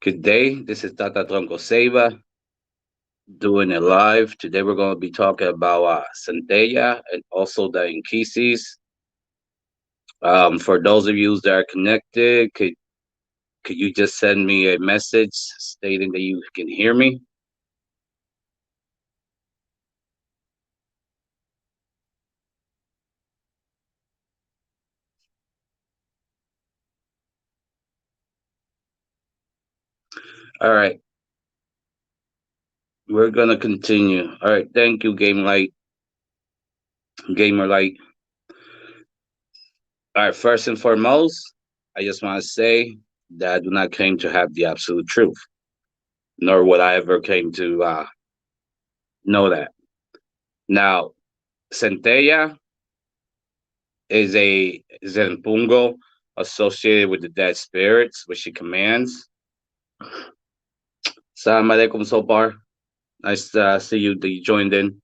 Good day. This is Tata Tronco Ceiba doing it live. Today we're going to be talking about Centeia and also the Nkisis. For those of you that are connected, could you just send me a message stating that you can hear me? All right, we're gonna continue. All right, thank you, Gamer Light. All right, first and foremost, I just want to say that I do not claim to have the absolute truth, nor would I ever claim to know that. Now, Centella is an pungo associated with the dead spirits, which she commands. Salam alaikum so far. Nice to see you that you joined in.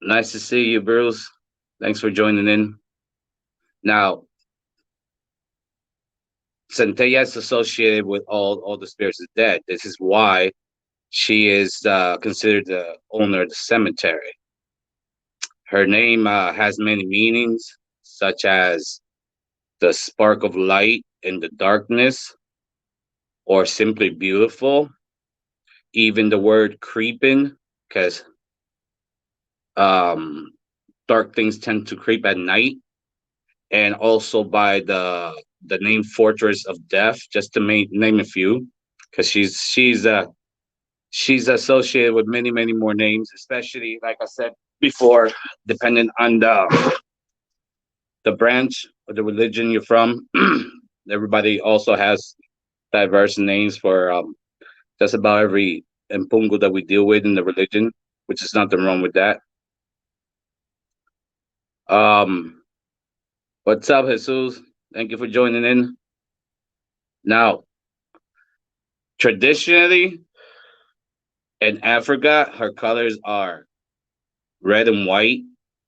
Nice to see you, Bruce. Thanks for joining in. Now, Centella is associated with all the spirits of the dead. This is why she is considered the owner of the cemetery. Her name has many meanings, such as the spark of light in the darkness, or simply beautiful. Even the word creeping, because um, dark things tend to creep at night, and also by the name Fortress of Death, just to name a few, because she's associated with many more names, especially like I said before, depending on the branch or the religion you're from. Everybody also has diverse names for just about every impungo that we deal with in the religion, which is nothing wrong with that. Um, what's up, Jesus? Thank you for joining in. Now, traditionally in Africa, her colors are red and white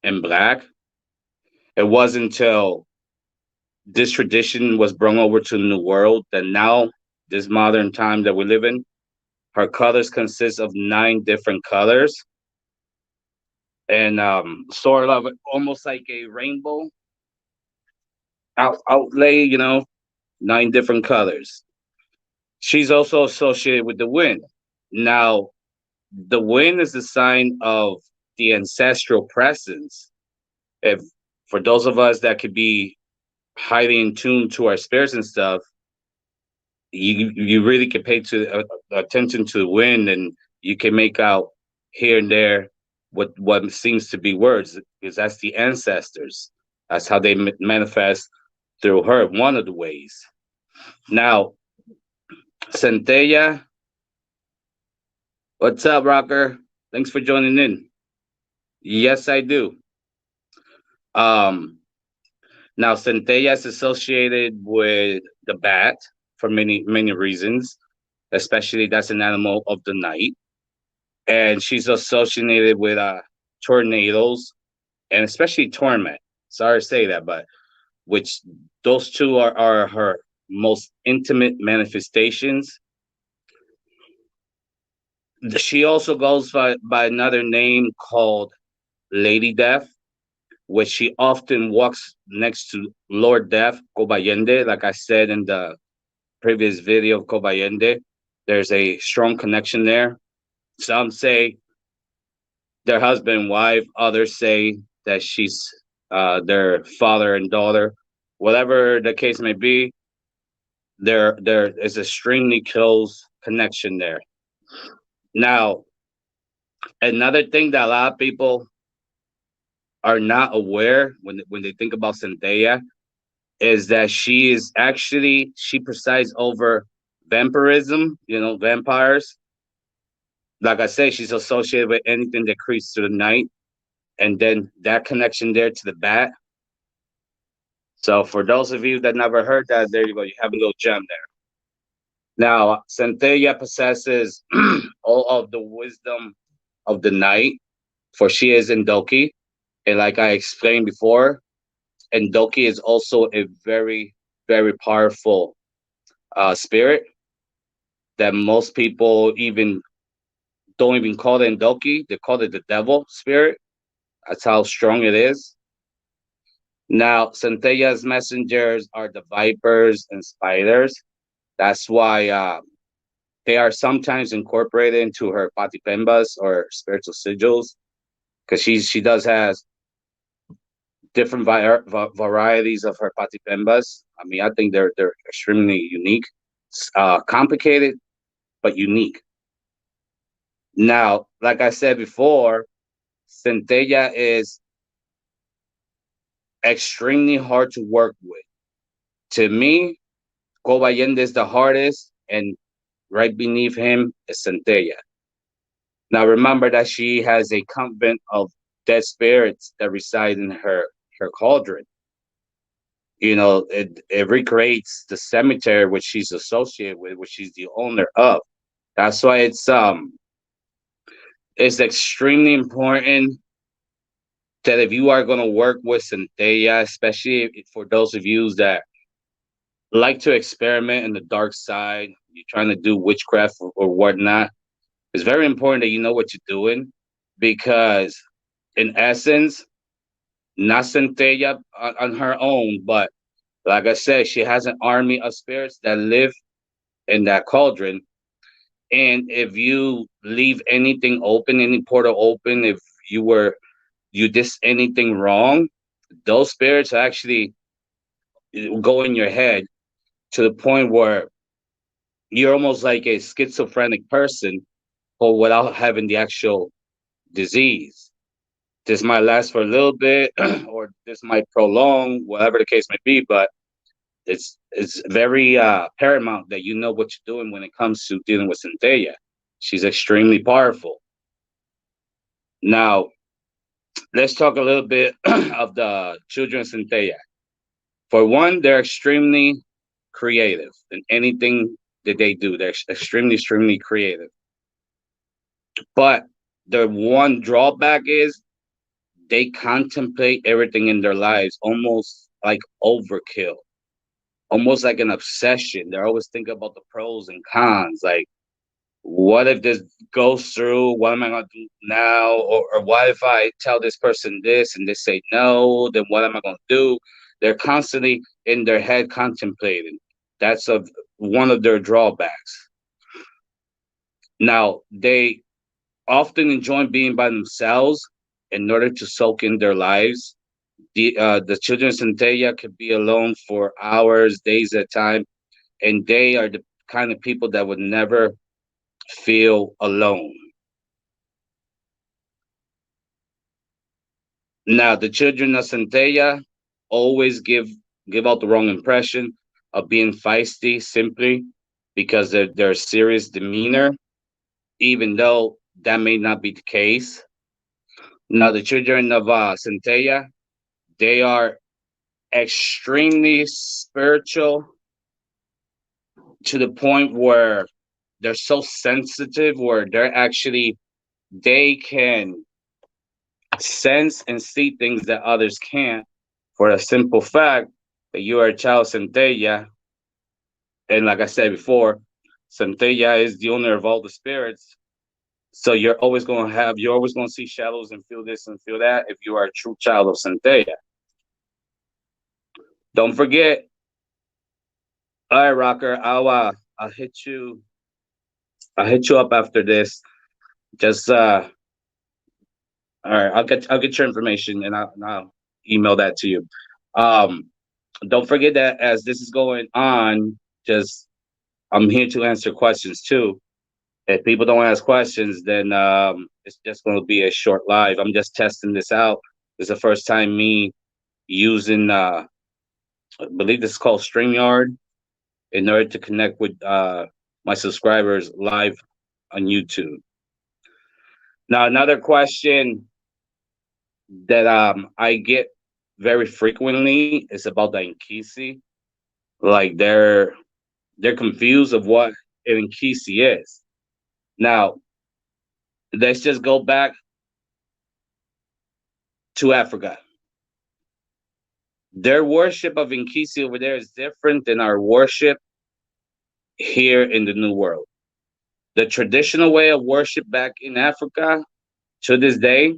and black. It wasn't until this tradition was brought over to the New World that now, this modern time that we live in, her colors consist of 9 different colors and sort of almost like a rainbow outlay, 9 different colors. She's also associated with the wind. Now, the wind is a sign of the ancestral presence. If for those of us that could be highly in tune to our spirits and stuff, you really can pay attention to the wind, and you can make out here and there what seems to be words, because that's the ancestors. That's how they manifest through her. One of the ways. Now, Centeia, what's up, Rocker? Thanks for joining in. Yes, I do. Um, Now Centella is associated with the bat for many reasons, especially that's an animal of the night, and she's associated with tornadoes and especially torment. Sorry to say that, but which those two are her most intimate manifestations. She also goes by another name called Lady Death, which she often walks next to Lord Death, Cobayende. Like I said in the previous video of Cobayende, there's a strong connection there. Some say their husband and wife, others say that she's their father and daughter. Whatever the case may be, there is extremely close connection there. Now, another thing that a lot of people are not aware when they think about Centella is that she presides over vampirism, vampires. Like I say, she's associated with anything that creeps through the night, and then that connection there to the bat. So for those of you that never heard that, there you go. You have a little gem there. Now, Centella possesses all of the wisdom of the night, for she is Ndoki. And like I explained before, Ndoki is also a very, very powerful spirit that most people even don't even call it Ndoki. They call it the devil spirit. That's how strong it is. Now, Centeia's messengers are the vipers and spiders. That's why they are sometimes incorporated into her patipembas or spiritual sigils, because she does has different varieties of her patipembas. I mean, I think they're extremely unique, complicated but unique. Now, like I said before, Centella is extremely hard to work with. To me, Cobayende is the hardest, and right beneath him is Centella. Now, remember that she has a convent of dead spirits that reside in her cauldron. It recreates the cemetery which she's associated with, which she's the owner of. That's why it's extremely important that if you are going to work with Centella, especially for those of you that like to experiment in the dark side, you're trying to do witchcraft or whatnot, it's very important that you know what you're doing, because in essence, not Centella on her own, but like I said, she has an army of spirits that live in that cauldron. And if you leave anything open, any portal open, if you did anything wrong, those spirits actually go in your head to the point where you're almost like a schizophrenic person, or without having the actual disease. This might last for a little bit, or this might prolong, whatever the case may be. But it's very paramount that you know what you're doing when it comes to dealing with Centella. She's extremely powerful. Now, let's talk a little bit of the children of Centella. For one, they're extremely creative in anything that they do. They're extremely creative. But the one drawback is they contemplate everything in their lives almost like overkill, almost like an obsession. They're always thinking about the pros and cons. Like, what if this goes through? What am I going to do now? Or what if I tell this person this and they say no? Then what am I going to do? They're constantly in their head contemplating. That's one of their drawbacks. Now, they often enjoy being by themselves in order to soak in their lives. The children of Centella could be alone for hours, days at a time, and they are the kind of people that would never feel alone. Now, the children of Centella always give out the wrong impression of being feisty simply because they're serious demeanor, even though that may not be the case. Now, the children of Centella, they are extremely spiritual to the point where they're so sensitive, where they can sense and see things that others can't, for a simple fact that you are a child of Centella. And like I said before, Centella is the owner of all the spirits. So you're always going to see shadows and feel this and feel that if you are a true child of Centella. Don't forget. All right, Rocker, I'll hit you up after this. Just all right, I'll get your information, and I'll email that to you. Um, don't forget that as this is going on, just I'm here to answer questions too. If people don't ask questions, then it's just going to be a short live. I'm just testing this out. This is the first time me using, I believe this is called StreamYard, in order to connect with my subscribers live on YouTube. Now, another question that I get very frequently is about the Nkisi. Like they're confused of what an Nkisi is. Now, let's just go back to Africa. Their worship of Nkisi over there is different than our worship here in the New World. The traditional way of worship back in Africa to this day,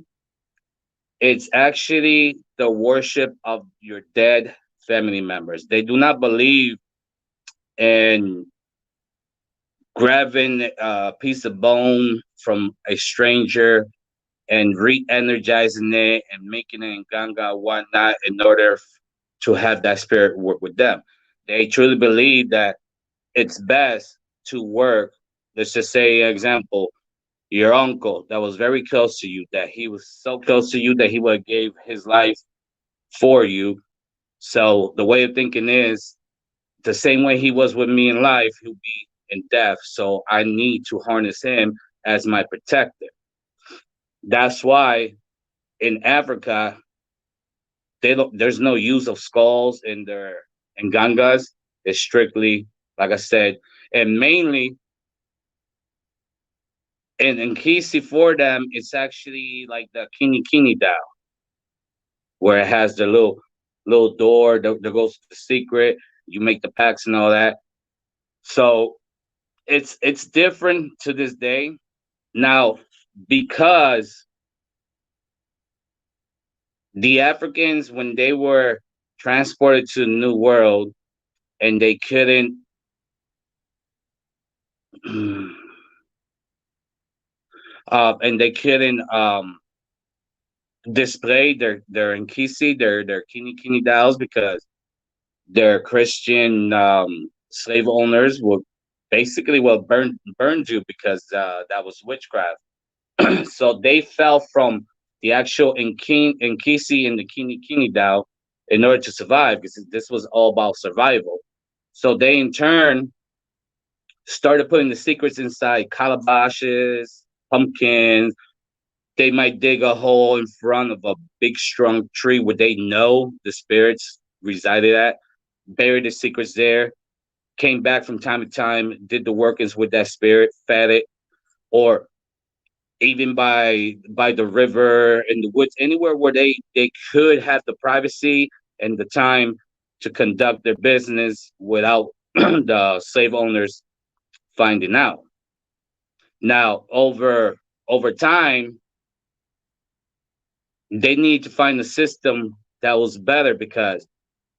it's actually the worship of your dead family members. They do not believe in grabbing a piece of bone from a stranger and re-energizing it and making it in ganga and whatnot in order to have that spirit work with them. They truly believe that it's best to work. Let's just say, example, your uncle that was very close to you, that he was so close to you that he would have gave his life for you. So the way of thinking is the same way he was with me in life, he'll be in death. So I need to harness him as my protector. That's why in Africa, there's no use of skulls in their in gangas. It's strictly, like I said, and mainly in Nkisi for them, it's actually like the kini kini Dao, where it has the little door that goes to the secret. You make the packs and all that. So it's different to this day now because the Africans when they were transported to the New World and they couldn't and they couldn't display their Nkisi, their kini kini Daos because their Christian slave owners would basically burned you because that was witchcraft. So they fell from the actual Nkisi and the Kini Kini Dao in order to survive because this was all about survival. So they in turn started putting the secrets inside calabashes, pumpkins. They might dig a hole in front of a big strong tree where they know the spirits resided at, buried the secrets there, came back from time to time, did the workings with that spirit, fed it, or even by the river in the woods, anywhere where they could have the privacy and the time to conduct their business without the slave owners finding out. Now, over time, they need to find a system that was better because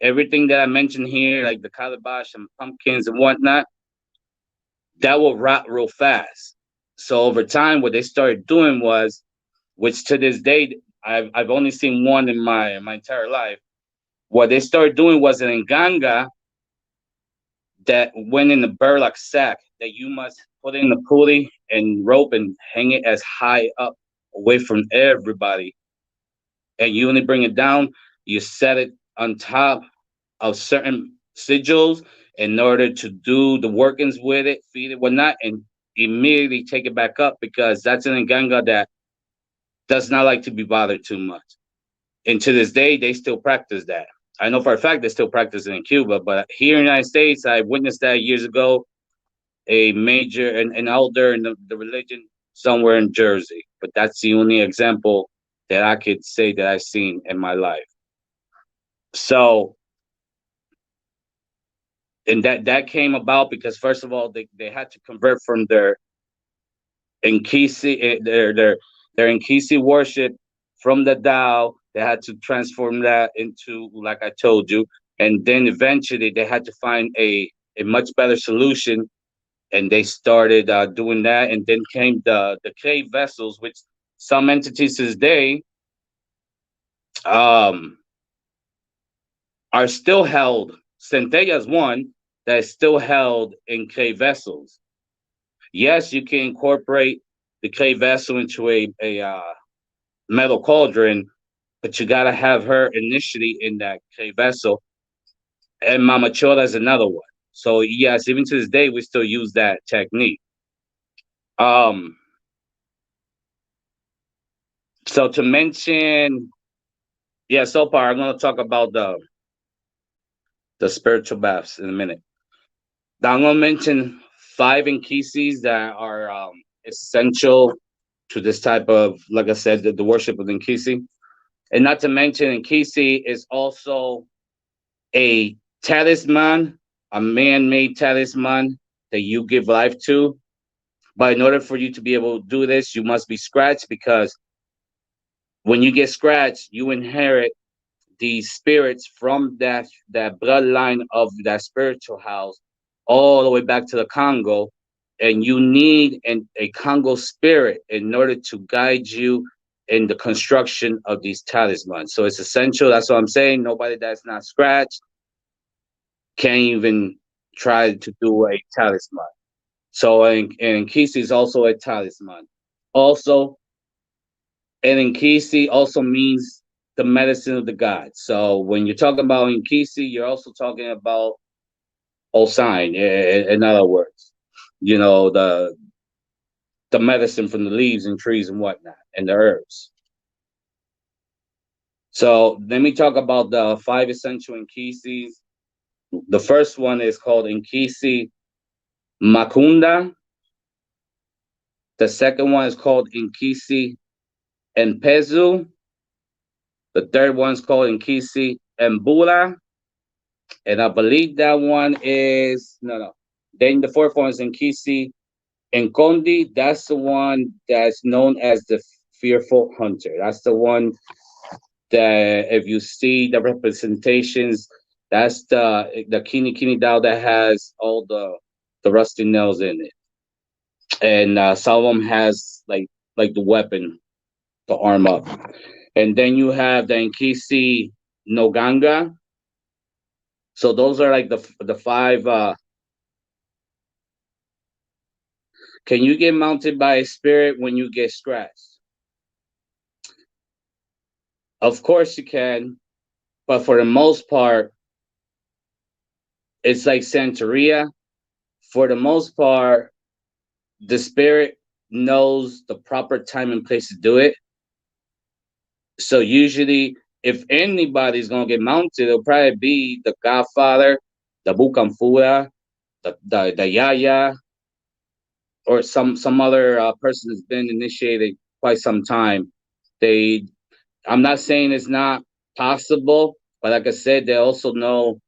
everything that I mentioned here, like the calabash and pumpkins and whatnot, that will rot real fast. So over time, what they started doing was, which to this day I've only seen one in my entire life. What they started doing was an nganga that went in the burlap sack that you must put in the pulley and rope and hang it as high up away from everybody. And you only bring it down, you set it on top of certain sigils in order to do the workings with it, feed it, whatnot, and immediately take it back up because that's an nganga that does not like to be bothered too much. And to this day, they still practice that. I know for a fact they still practice it in Cuba, but here in the United States, I witnessed that years ago. A major an elder in the religion somewhere in Jersey, but that's the only example that I could say that I've seen in my life. So, and that came about because first of all, they had to convert from their Nkisi, their Nkisi worship from the Tao. They had to transform that into, like I told you, and then eventually they had to find a much better solution, and they started doing that. And then came the clay vessels, which some entities to this day um, are still held. Centeia is one that is still held in clay vessels. Yes, you can incorporate the clay vessel into a metal cauldron, but you gotta have her initially in that clay vessel. And Mama Chola is another one. So yes, even to this day, we still use that technique. Um, so to mention, yeah, so far I'm gonna talk about the spiritual baths in a minute. Now I'm gonna mention 5 Nkisis that are essential to this type of, like I said, the worship of Nkisi. And not to mention, Nkisi is also a talisman, a man-made talisman that you give life to. But in order for you to be able to do this, you must be scratched, because when you get scratched, you inherit these spirits from that bloodline of that spiritual house all the way back to the Congo, and you need a Congo spirit in order to guide you in the construction of these talismans. So it's essential. That's what I'm saying. Nobody that's not scratched can't even try to do a talisman. So and Nkisi is also a talisman. Also, and Nkisi also means the medicine of the gods. So when you're talking about Nkisi, you're also talking about Osine. In other words, you know, the medicine from the leaves and trees and whatnot, and the herbs. So let me talk about the five essential Nkisis. The first one is called Nkisi Makunda. The second one is called Nkisi Mpezu. The third one is called Nkisi Mbula. And I believe that one is no. Then the fourth one is Nkisi Nkondi. That's the one that's known as the fearful hunter. That's the one that if you see the representations, that's the Kini Kini Dao that has all the rusty nails in it, and some of them has like the weapon, the arm up, and then you have the Nkisi Noganga. So those are like the five. Can you get mounted by a spirit when you get scratched? Of course you can, but for the most part, it's like Santeria. For the most part, the spirit knows the proper time and place to do it. So usually, if anybody's gonna get mounted, it'll probably be the Godfather, the Bukamfura, the Yaya, or some other person that's been initiated quite some time. They, I'm not saying it's not possible, but like I said, they also know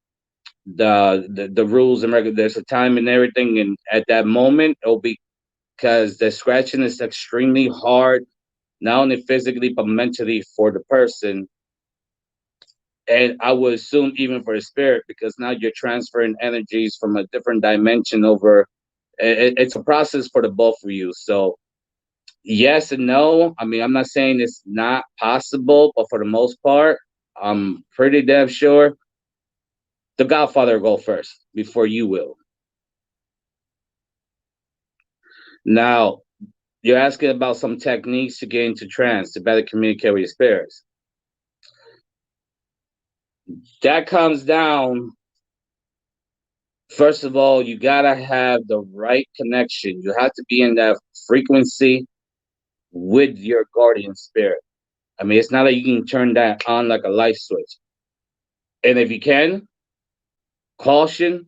the rules and regular. There's a time and everything, and at that moment, it'll be because the scratching is extremely hard, not only physically but mentally for the person. And I would assume even for the spirit, because now you're transferring energies from a different dimension over. It's a process for the both of you. So yes and no. I mean, I'm not saying it's not possible, but for the most part, I'm pretty damn sure the Godfather will go first before you will. Now, you're asking about some techniques to get into trance to better communicate with your spirits. That comes down, first of all, you gotta have the right connection. You have to be in that frequency with your guardian spirit. I mean, it's not like you can turn that on like a light switch. And if you can, caution,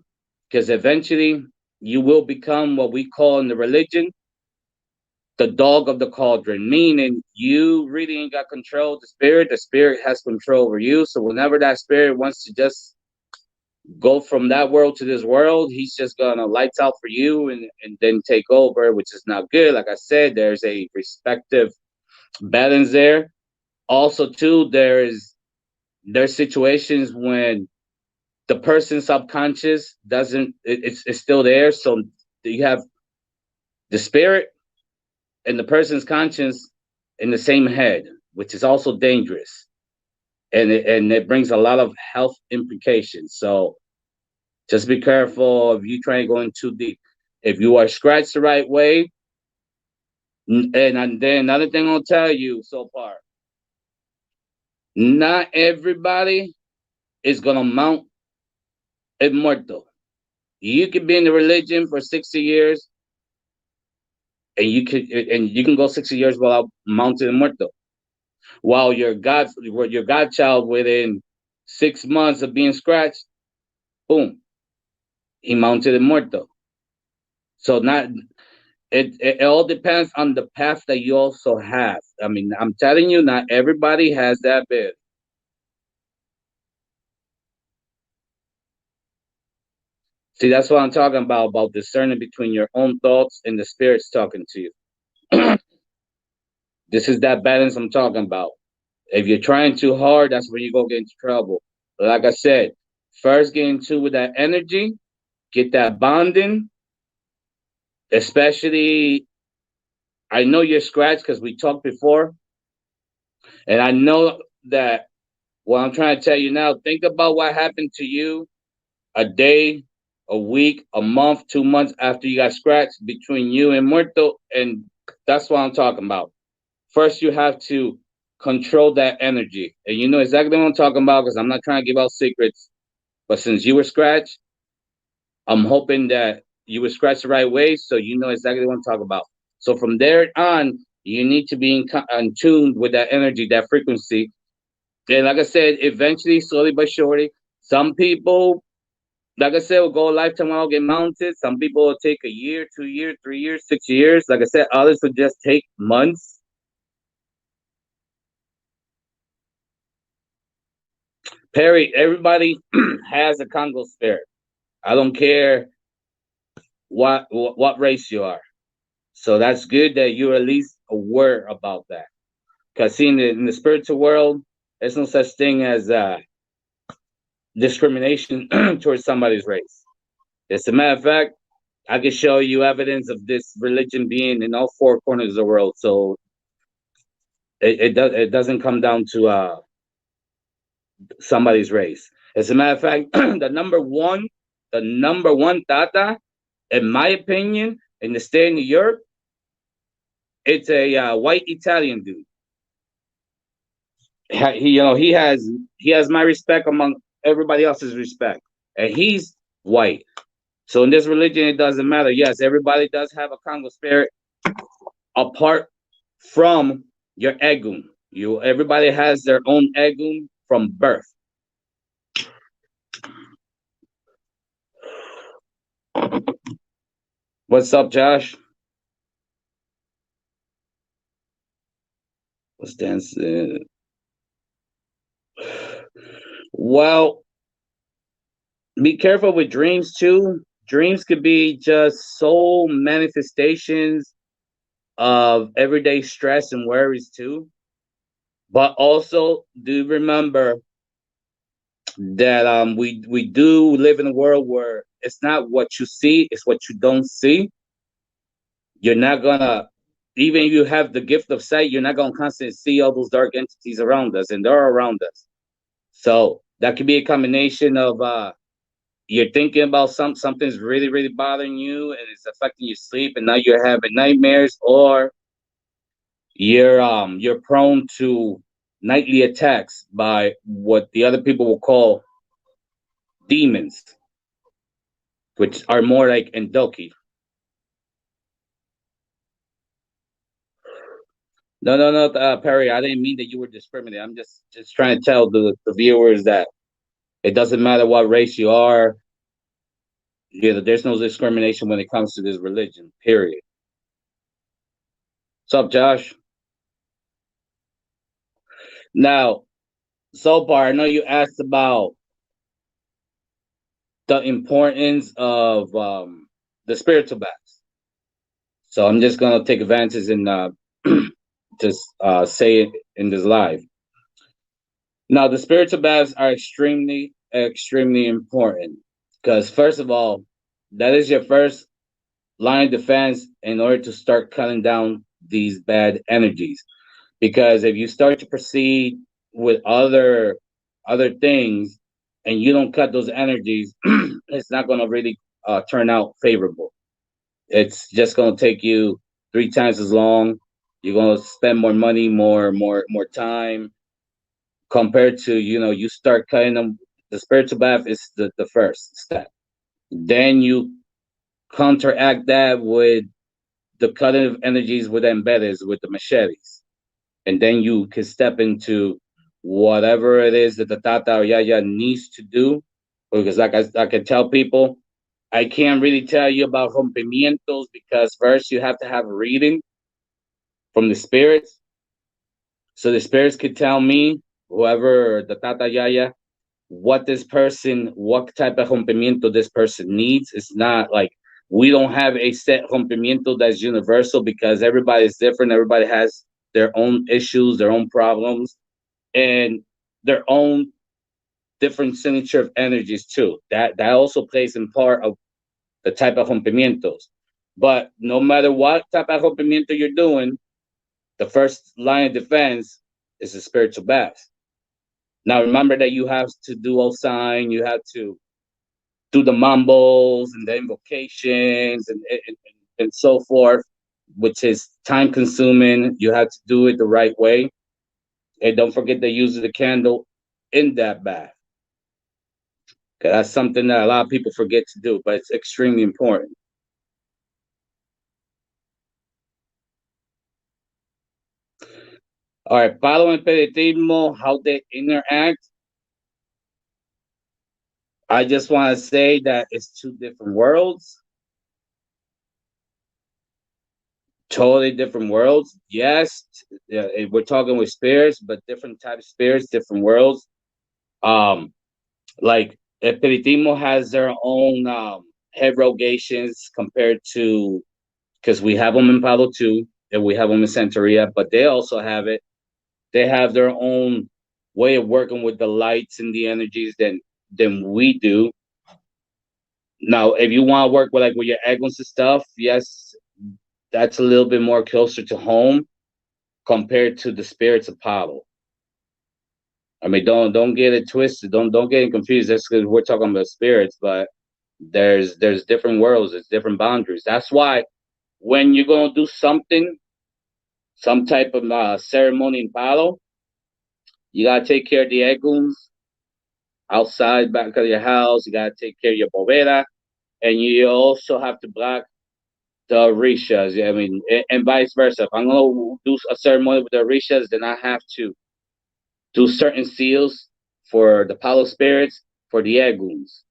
because eventually you will become what we call in the religion the dog of the cauldron, meaning you really ain't got control of the spirit has control over you. So whenever that spirit wants to just go from that world to this world, he's just gonna lights out for you and then take over, which is not good. Like I said, there's a respective balance there. Also, too, there's situations when the person's subconscious doesn't it's still there. So you have the spirit and the person's conscience in the same head, which is also dangerous. And it brings a lot of health implications. So just be careful if you try to go in too deep. If you are scratched the right way, and then another thing I'll tell you so far, not everybody is gonna mount a muerto. You could be in the religion for 60 years, and you can go 60 years without mounting a muerto. While your godchild within 6 months of being scratched, boom, he mounted a muerto. So not it all depends on the path that you also have. I mean, I'm telling you, not everybody has that bit. See, that's what I'm talking about discerning between your own thoughts and the spirits talking to you. This is that balance I'm talking about. If you're trying too hard, that's when you go get into trouble. But like I said, first get into with that energy, get that bonding, especially I know you're scratched because we talked before, and I know that what I'm trying to tell you now, think about what happened to you a day, a week, a month, 2 months after you got scratched between you and Muerto, and that's what I'm talking about. First, you have to control that energy, and you know exactly what I'm talking about because I'm not trying to give out secrets. But since you were scratched, I'm hoping that you were scratched the right way, so you know exactly what I'm talking about. So from there on, you need to be in tune with that energy, that frequency. And like I said, eventually, slowly but surely, some people, like I said, will go a lifetime without get mounted. Some people will take a year, 2 years, 3 years, 6 years. Like I said, others will just take months. Perry, everybody has a Congo spirit. I don't care what race you are. So that's good that you're at least aware about that. Because see, in the spiritual world, there's no such thing as discrimination towards somebody's race. As a matter of fact, I can show you evidence of this religion being in all four corners of the world. So it doesn't come down to somebody's race. As a matter of fact, the number one Tata, in my opinion, in the state of New York, it's a white Italian dude. He has my respect among everybody else's respect, and he's white. So in this religion, it doesn't matter. Yes, everybody does have a Congo spirit apart from your egum. Everybody has their own egum from birth. What's up, Josh? Let's dance. Well, be careful with dreams too. Dreams could be just soul manifestations of everyday stress and worries too. But also do remember that we do live in a world where it's not what you see, it's what you don't see. You're not gonna even if you have the gift of sight, you're not gonna constantly see all those dark entities around us, and they're around us. So that could be a combination of you're thinking about something's really really bothering you and it's affecting your sleep, and now you're having nightmares, or you're prone to nightly attacks by what the other people will call demons, which are more like endoki. No, no, no, Perry. I didn't mean that you were discriminating. I'm just trying to tell the viewers that it doesn't matter what race you are. Yeah, there's no discrimination when it comes to this religion. Period. What's up, Josh? Now, so far, I know you asked about the importance of the spiritual baths. So I'm just gonna take advantage and just say it in this live. Now, the spiritual baths are extremely, extremely important because, first of all, that is your first line of defense in order to start cutting down these bad energies. Because if you start to proceed with other things and you don't cut those energies, it's not going to really turn out favorable. It's just going to take you 3 times as long. You're going to spend more money, more time compared to you start cutting them. The spiritual bath is the first step. Then you counteract that with the cutting of energies with embeddeds with the machetes, and then you can step into whatever it is that the Tata or Yaya needs to do. Because like I can tell people, I can't really tell you about rompimientos because first you have to have a reading from the spirits, so the spirits could tell me, whoever the Tata Yaya, what type of rompimiento this person needs. It's not like we don't have a set rompimiento that's universal because everybody's different. Everybody has their own issues, their own problems, and their own different signature of energies too. That also plays in part of the type of rompimientos. But no matter what type of rompimiento you're doing, the first line of defense is a spiritual bath. Now remember that you have to do all sign, you have to do the mumbles and the invocations and so forth, which is time consuming. You have to do it the right way. And don't forget to use the candle in that bath. Because that's something that a lot of people forget to do, but it's extremely important. All right, palo and periodismo, how they interact. I just want to say that it's two different worlds, totally different worlds. Yes, we're talking with spirits, but different type of spirits, different worlds. Um, like Espiritismo has their own head rogations compared to because we have them in Palo too, and we have them in Centeria, but they also have it. They have their own way of working with the lights and the energies than we do. Now, if you want to work with like with your egos and stuff, yes, that's a little bit more closer to home compared to the spirits of Palo. I mean, don't get it twisted. Don't get it confused. That's because we're talking about spirits, but there's different worlds, there's different boundaries. That's why when you're gonna do something, some type of ceremony in Palo, you gotta take care of the eguns outside back of your house. You gotta take care of your boveda, and you also have to block the orishas. I mean, and vice versa. If I'm gonna do a ceremony with the orishas, then I have to do certain seals for the Palo spirits for the eguns.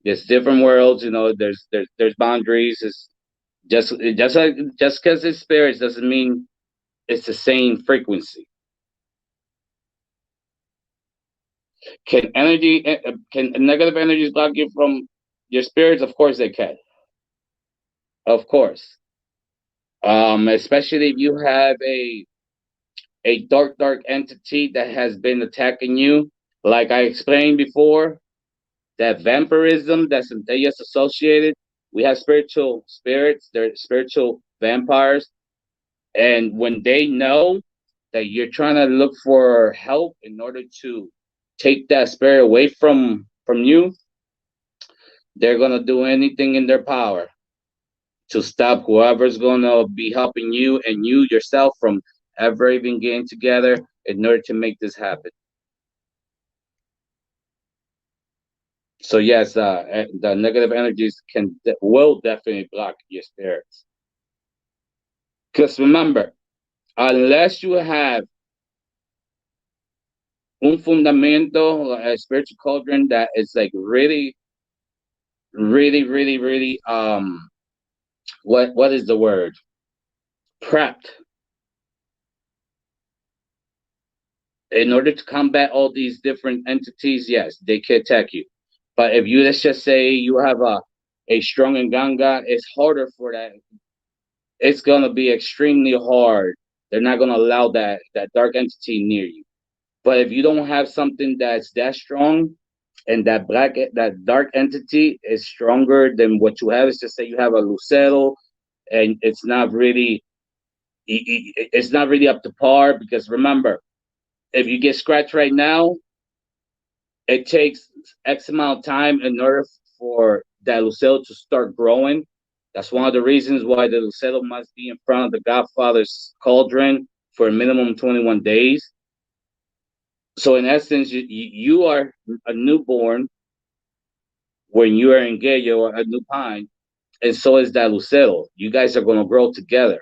There's different worlds, you know. There's boundaries. It's just because it's spirits doesn't mean it's the same frequency. Can negative energies block you from your spirits? Of course they can. Of course. Especially if you have a dark entity that has been attacking you. Like I explained before, that vampirism that Centella is associated. We have spiritual spirits, they're spiritual vampires. And when they know that you're trying to look for help in order to take that spirit away from you, they're gonna do anything in their power to stop whoever's gonna be helping you and you yourself from ever even getting together in order to make this happen. So yes, the negative energies will definitely block your spirits. Because remember, unless you have un fundamento, a spiritual cauldron that is like really, really, what is the word? Prepped in order to combat all these different entities. Yes, they can attack you. But if you let's just say you have a strong Nganga, it's harder for that. It's gonna be extremely hard. They're not gonna allow that dark entity near you. But if you don't have something that's that strong, and that dark entity is stronger than what you have, it's just say you have a lucero, and it's not really up to par because remember, if you get scratched right now, it takes X amount of time in order for that lucero to start growing. That's one of the reasons why the lucero must be in front of the Godfather's cauldron for a minimum 21 days. So in essence, you are a newborn when you are in Gayo or a new pine, and so is that lucero. You guys are going to grow together.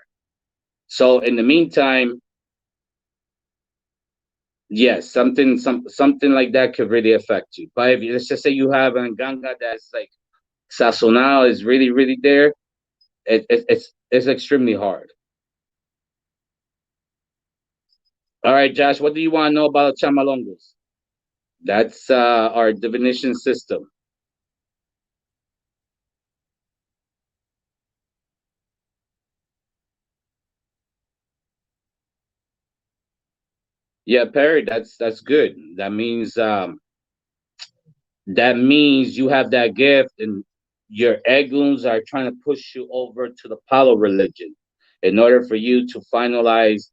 So in the meantime, yes, something like that could really affect you. But if let's just say you have an ganga that's like sazonal is really there, it's extremely hard. All right, Josh, what do you want to know about chamalongos? That's our divination system. Yeah, Perry, that's good. That means you have that gift, and your eguns are trying to push you over to the Palo religion in order for you to finalize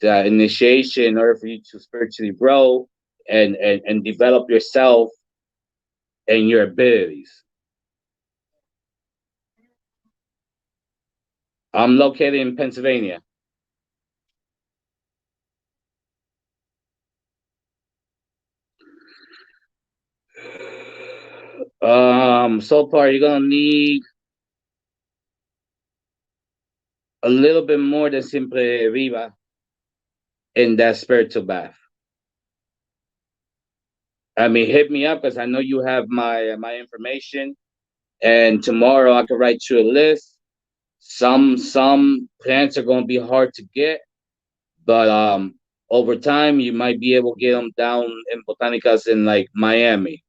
the initiation, in order for you to spiritually grow and develop yourself and your abilities. I'm located in Pennsylvania. So far you're gonna need a little bit more than Simple Viva in that spiritual bath. I mean, hit me up because I know you have my information, and tomorrow I can write you a list. Some plants are gonna be hard to get, but over time you might be able to get them down in botanicas in like Miami.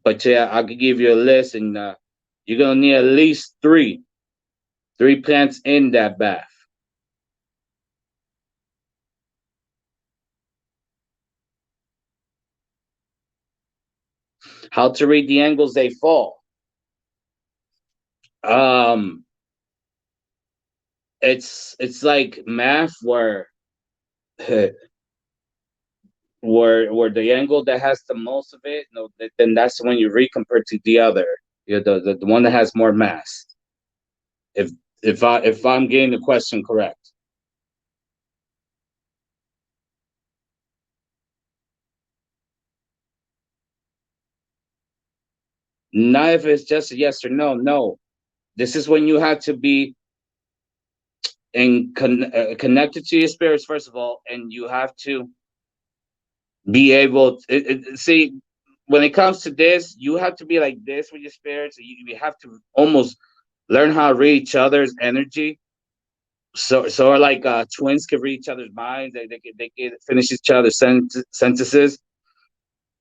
But yeah, I could give you a list, and you're gonna need at least three plants in that bath. How to read the angles they fall. Um, it's like math where where the angle that has the most of it, no, then that's the one you read compared to the other. The one that has more mass. If if I'm getting the question correct. Not if it's just a yes or no. No, this is when you have to be connected to your spirits first of all, and you have to be able to see when it comes to this. You have to be like this with your spirits. You have to almost learn how to read each other's energy. So like twins can read each other's minds. They can finish each other's sentences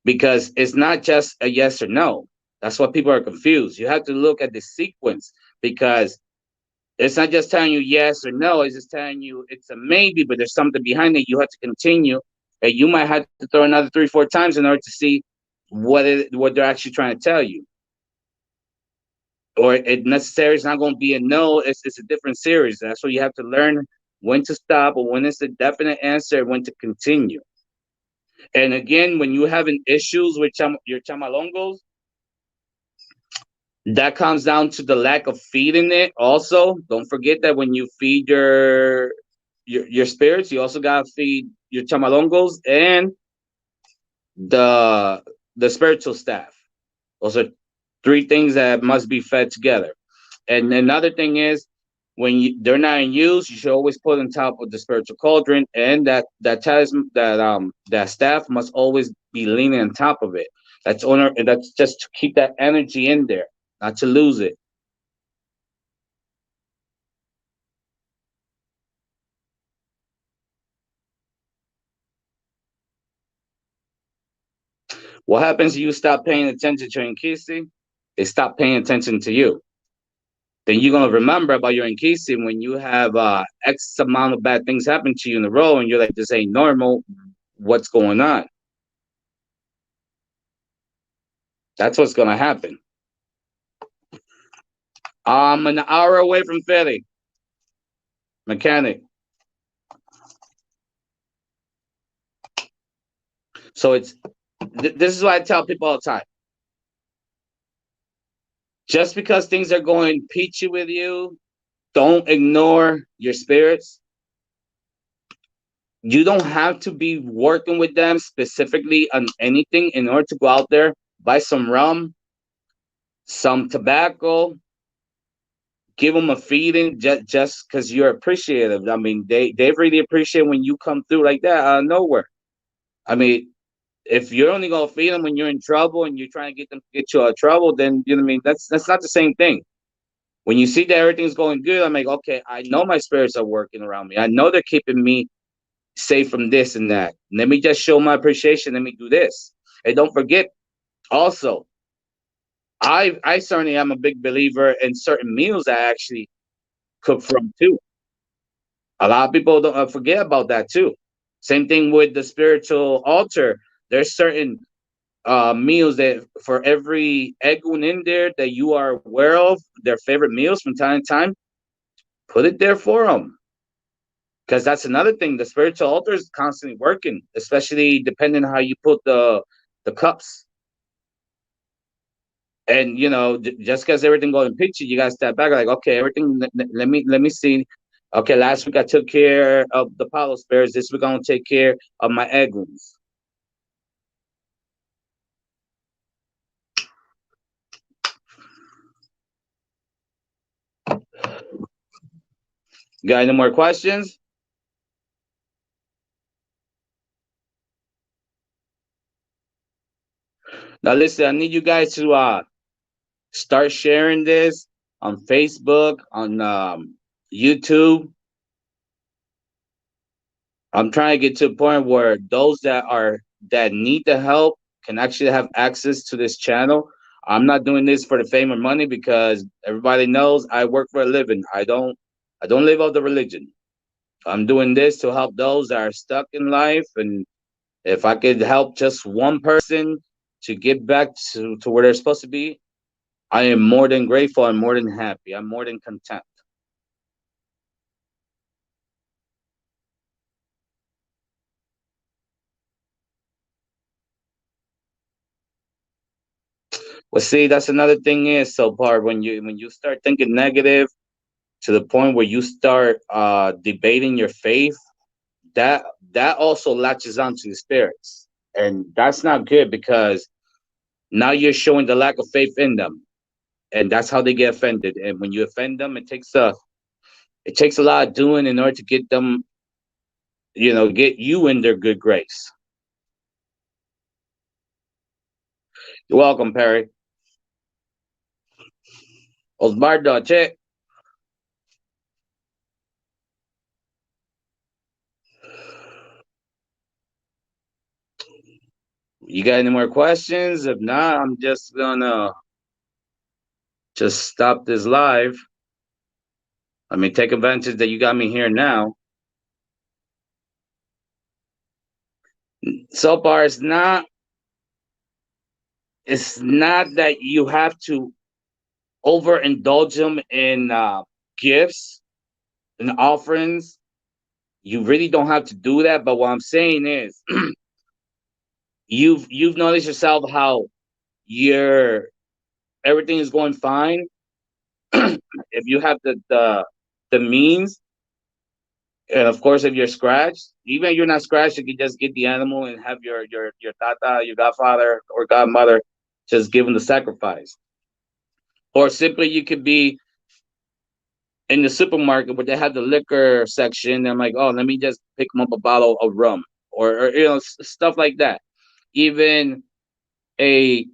because it's not just a yes or no. That's why people are confused. You have to look at the sequence because it's not just telling you yes or no. It's just telling you it's a maybe, but there's something behind it. You have to continue, and you might have to throw another 3 4 times in order to see what they're actually trying to tell you. Or it necessarily is not going to be a no. It's a different series. That's why you have to learn when to stop or when it's a definite answer, when to continue. And again, when you having issues with your chamalongos, that comes down to the lack of feeding it. Also, don't forget that when you feed your spirits, you also gotta feed your chamalongos and the the spiritual staff. Those are three things that must be fed together. And another thing is when they're not in use, you should always put on top of the spiritual cauldron, and that talisman that staff must always be leaning on top of it. That's just to keep that energy in there, not to lose it. What happens if you stop paying attention to your Nkisi? They stop paying attention to you. Then you're gonna remember about your Nkisi when you have X amount of bad things happen to you in a row, and you're like, "This ain't normal. What's going on?" That's what's gonna happen. I'm an hour away from Philly, mechanic. So this is what I tell people all the time. Just because things are going peachy with you, don't ignore your spirits. You don't have to be working with them specifically on anything in order to go out there, buy some rum, some tobacco, give them a feeding just because you're appreciative. I mean, they really appreciate when you come through like that out of nowhere. I mean, if you're only gonna feed them when you're in trouble and you're trying to get them to get you out of trouble, then you know what I mean. That's not the same thing. When you see that everything's going good, I'm like, okay, I know my spirits are working around me. I know they're keeping me safe from this and that. Let me just show my appreciation. Let me do this. And don't forget, also, I certainly am a big believer in certain meals I actually cook from too. A lot of people don't forget about that too. Same thing with the spiritual altar. There's certain meals that for every egg in there that you are aware of, their favorite meals from time to time, put it there for them. Because that's another thing. The spiritual altar is constantly working, especially depending on how you put the cups. And just because everything goes in picture, you gotta step back. Like, okay, everything. Let me see. Okay, last week I took care of the Palo spares. This week I'm gonna take care of my egg wounds. Got any more questions? Now listen, I need you guys to start sharing this on Facebook, on YouTube. I'm trying to get to a point where those that need the help can actually have access to this channel. I'm not doing this for the fame or money because everybody knows I work for a living. I don't live off the religion. I'm doing this to help those that are stuck in life, and if I could help just one person to get back to where they're supposed to be, I am more than grateful. I'm more than happy. I'm more than content. Well, see, that's another thing is so part when you start thinking negative to the point where you start debating your faith, that that also latches onto the spirits, and that's not good because now you're showing the lack of faith in them, and that's how they get offended. And when you offend them, it takes a lot of doing in order to get them, get you in their good grace. You're welcome, Perry. Osbardo, check. You got any more questions? If not, I'm just gonna just stop this live. I mean, take advantage that you got me here now. So far, it's not that you have to overindulge them in gifts and offerings. You really don't have to do that. But what I'm saying is, you've noticed yourself how your everything is going fine. If you have the means, and of course, if you're scratched, even if you're not scratched, you can just get the animal and have your tata, your godfather or godmother, just give them the sacrifice. Or simply, you could be in the supermarket where they have the liquor section. And I'm like, oh, let me just pick them up a bottle of rum, or stuff like that. Even a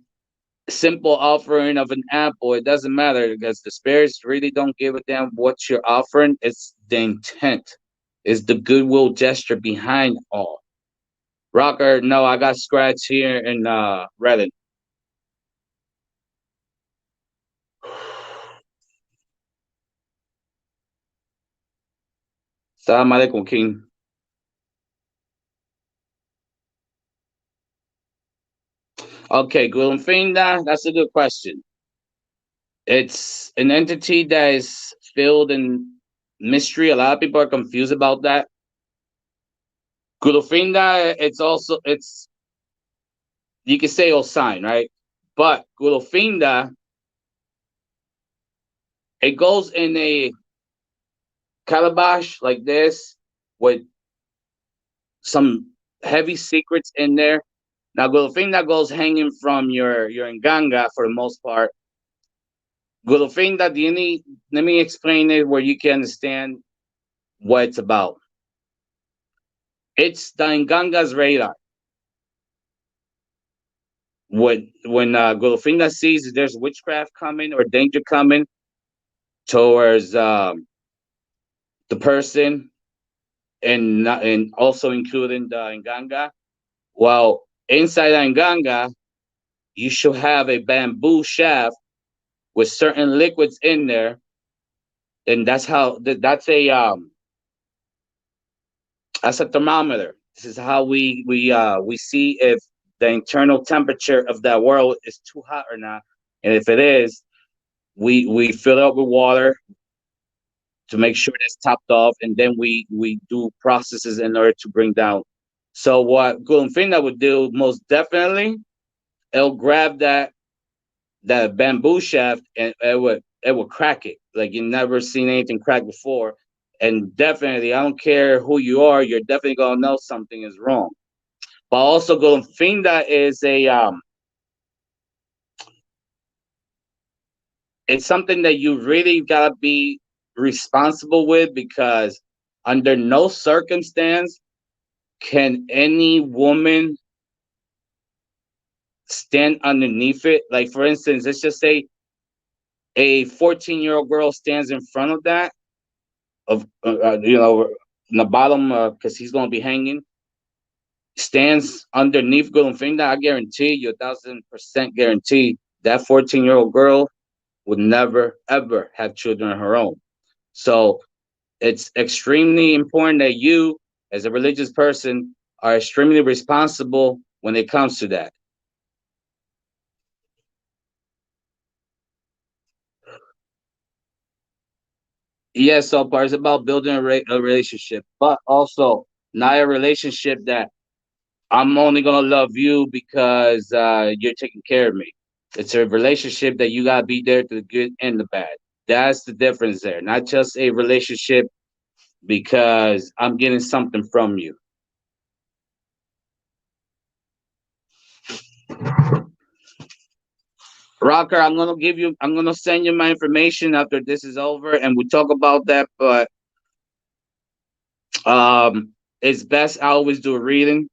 simple offering of an apple, it doesn't matter because the spirits really don't give a damn what you're offering. It's the intent, it's the goodwill gesture behind all. Rocker, no, I got scratch here in Reddit. Salam alaikum, King. Okay, Gulumfinda, that's a good question. It's an entity that is filled in mystery. A lot of people are confused about that. Gulumfinda, it's you can say sign, right? But Gulumfinda, it goes in a calabash like this with some heavy secrets in there. Now, Gulfinda goes hanging from your nganga for the most part. Gulfinda, let me explain it where you can understand what it's about. It's the nganga's radar. When Gulfinda sees there's witchcraft coming or danger coming towards the person, and also including the nganga, well, Inside Anganga, you should have a bamboo shaft with certain liquids in there, and that's a thermometer. This is how we see if the internal temperature of that world is too hot or not, and if it is, we fill it up with water to make sure that's topped off, and then we do processes in order to bring down. So what kurufinda would do most definitely, it'll grab that bamboo shaft and it would crack it like you never seen anything crack before. And definitely, I don't care who you are, you're definitely gonna know something is wrong. But also, kurufinda is a it's something that you really gotta be responsible with, because under no circumstance can any woman stand underneath it. Like, for instance, let's just say a 14-year-old girl stands in front of that, in the bottom, because he's going to be hanging, stands underneath Goldfinger. I guarantee you, 1,000% guarantee that 14-year-old girl would never, ever have children of her own. So it's extremely important that you, as a religious person, are extremely responsible when it comes to that. Yes, so part is about building a relationship, but also not a relationship that I'm only gonna love you because you're taking care of me. It's a relationship that you gotta be there through the good and the bad. That's the difference there. Not just a relationship because I'm getting something from you. Rocker, I'm gonna send you my information after this is over and we talk about that. But it's best I always do a reading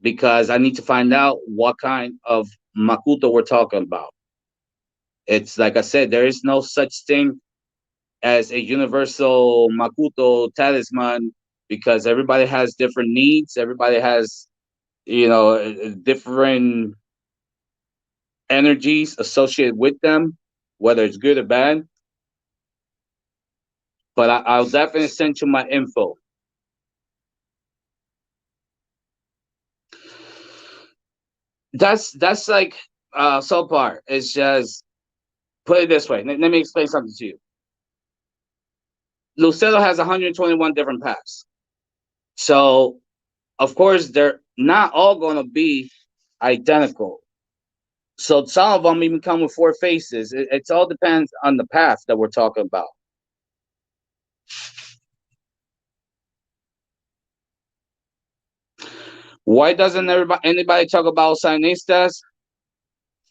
because I need to find out what kind of makuto we're talking about. It's like I said, there is no such thing as a universal makuto talisman because everybody has different needs. Everybody has, different energies associated with them, whether it's good or bad. But I'll definitely send you my info. That's like so far. It's just put it this way. Let me explain something to you. Lucero has 121 different paths. So of course they're not all going to be identical. So some of them even come with four faces. It all depends on the path that we're talking about. Why doesn't anybody talk about Sionistas?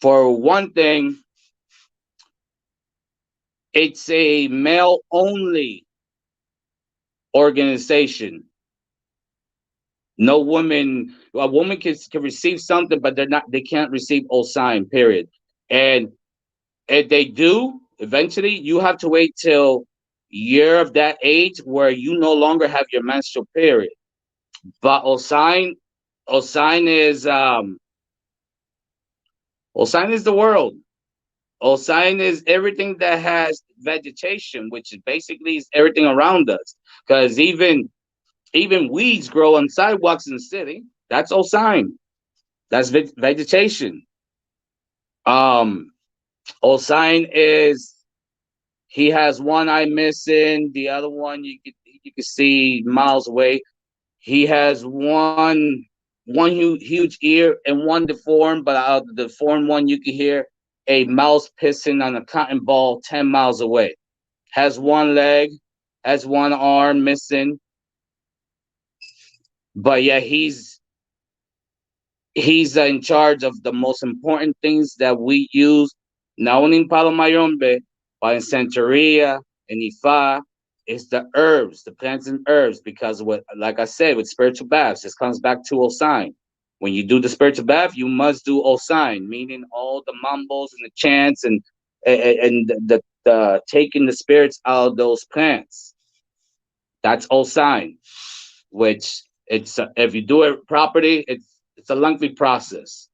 For one thing, it's a male only organization. No woman, a woman can receive something, but they can't receive Osign, period. And if they do, eventually you have to wait till you're of that age where you no longer have your menstrual period. But Osign is Osign is the world. Osign is everything that has vegetation, which is basically is everything around us. Because even weeds grow on sidewalks in the city. That's Osign. That's vegetation. Um, Osign is he has one eye missing, the other one you can see miles away. He has one huge ear and one deformed, but out of the deformed one you can hear a mouse pissing on a cotton ball 10 miles away. Has one leg, has one arm missing, but yeah, he's in charge of the most important things that we use, not only in Palo Mayombe, but in Centeria and Ifa, is the herbs, the plants and herbs, because like I said, with spiritual baths, this comes back to Osign. When you do the spiritual bath, you must do Osign, meaning all the mumbles and the chants and the taking the spirits out of those plants. That's Osign, which it's if you do it properly, It's a lengthy process.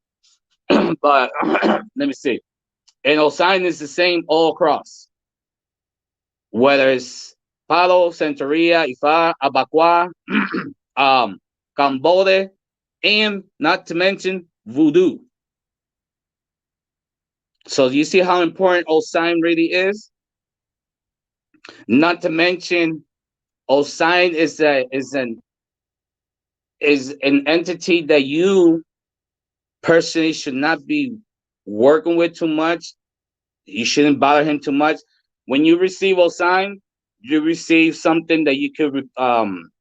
But let me see. And Osign is the same all across, whether it's Palo, Centeria, Ifa, Abaqua, Cambode, and not to mention Voodoo. So you see how important Osign really is? Not to mention Osign is an entity that you personally should not be working with too much. You shouldn't bother him too much. When you receive a sign, you receive something that you could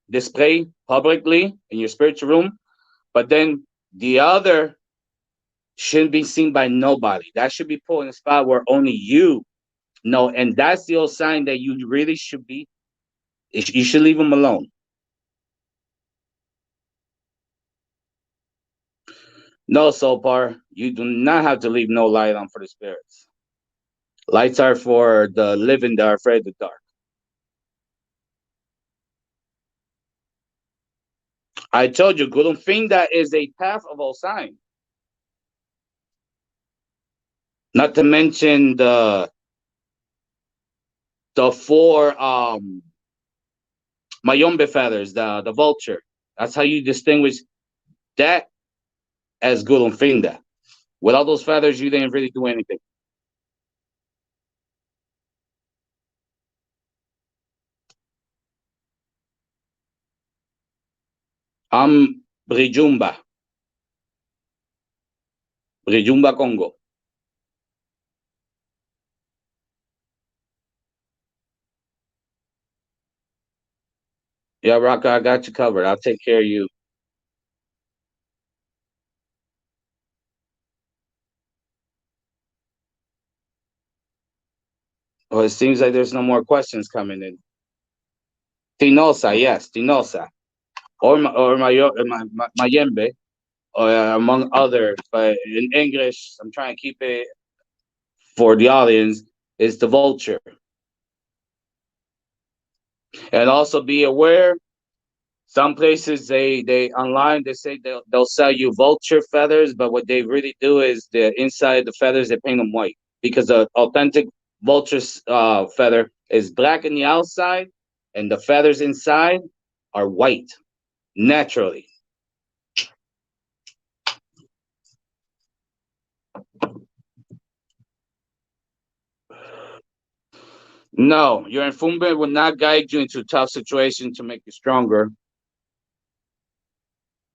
display publicly in your spiritual room. But then the other shouldn't be seen by nobody. That should be put in a spot where only you know. And that's the old sign that you really should be. You should leave them alone. No, Sopar, you do not have to leave no light on for the spirits. Lights are for the living that are afraid of the dark. I told you, kurufinda is a path of all signs. Not to mention the four mayombe feathers, the vulture. That's how you distinguish that as kurufinda. Without those feathers, you didn't really do anything. I'm Brijumba, Brijumba Congo. Yeah, Rocka, I got you covered. I'll take care of you. Well, it seems like there's no more questions coming in. Tinosa, yes, Tinosa, or Mayembe, or among others. But in English, I'm trying to keep it for the audience. Is the vulture, and also be aware. Some places they online they say they'll sell you vulture feathers, but what they really do is the inside of the feathers they paint them white because the authentic vulture feather is black in the outside, and the feathers inside are white naturally. No, your infumbe will not guide you into a tough situation to make you stronger.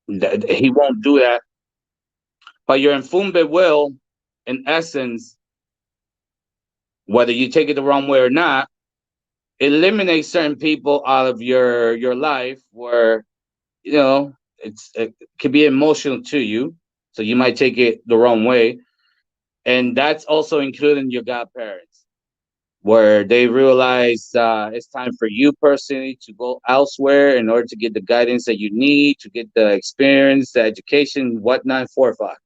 He won't do that. But your infumbe will, in essence, whether you take it the wrong way or not, eliminate certain people out of your life where it can be emotional to you, so you might take it the wrong way, and that's also including your godparents, where they realize it's time for you personally to go elsewhere in order to get the guidance that you need to get the experience, the education, whatnot, fortified.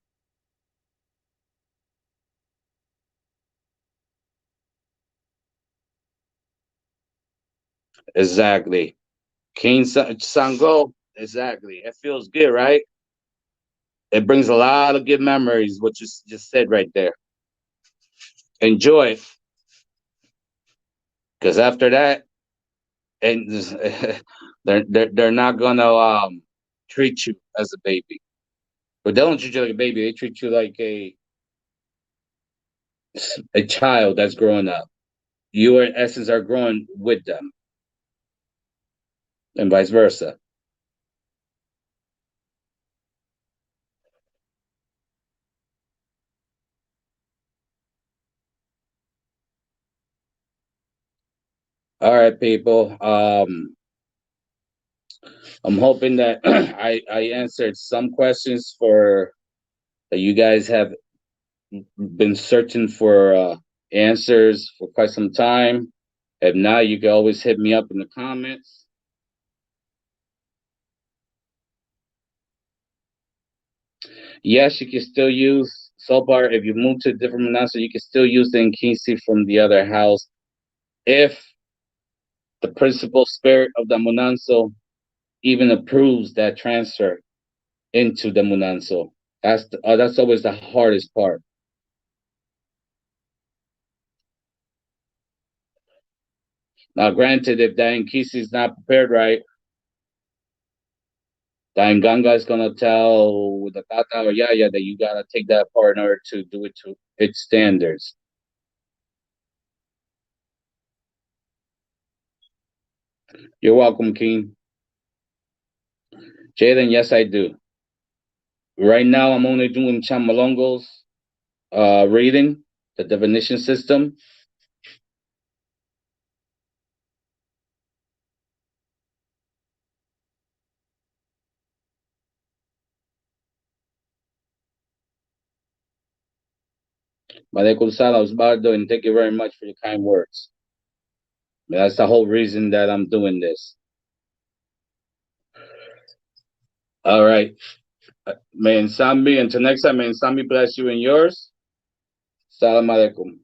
Exactly. King Sango. Exactly. It feels good, right? It brings a lot of good memories. What you just said right there. Enjoy it, because after that, and they're not gonna treat you as a baby. But they don't treat you like a baby. They treat you like a child that's growing up. You, in essence, are growing with them, and vice versa. All right, people. I'm hoping that I answered some questions for that you guys have been searching for answers for quite some time. If not, you can always hit me up in the comments. Yes, you can still use so far. If you move to a different Manasa, you can still use the Nkisi from the other house if the principal spirit of the Monanso even approves that transfer. into the Munanso. That's always the hardest part. Now, granted, if that Nkisi is not prepared right, the Nganga is gonna tell the Tata or Yaya that you gotta take that part in order to do it to its standards. You're welcome, Keen. Jaden, yes, I do. Right now, I'm only doing Chamalongo's reading, the divination system. Malekul Salam, Osvaldo, and thank you very much for your kind words. That's the whole reason that I'm doing this. All right. May Sambi, until next time, may Sambi bless you and yours. Salam alaikum.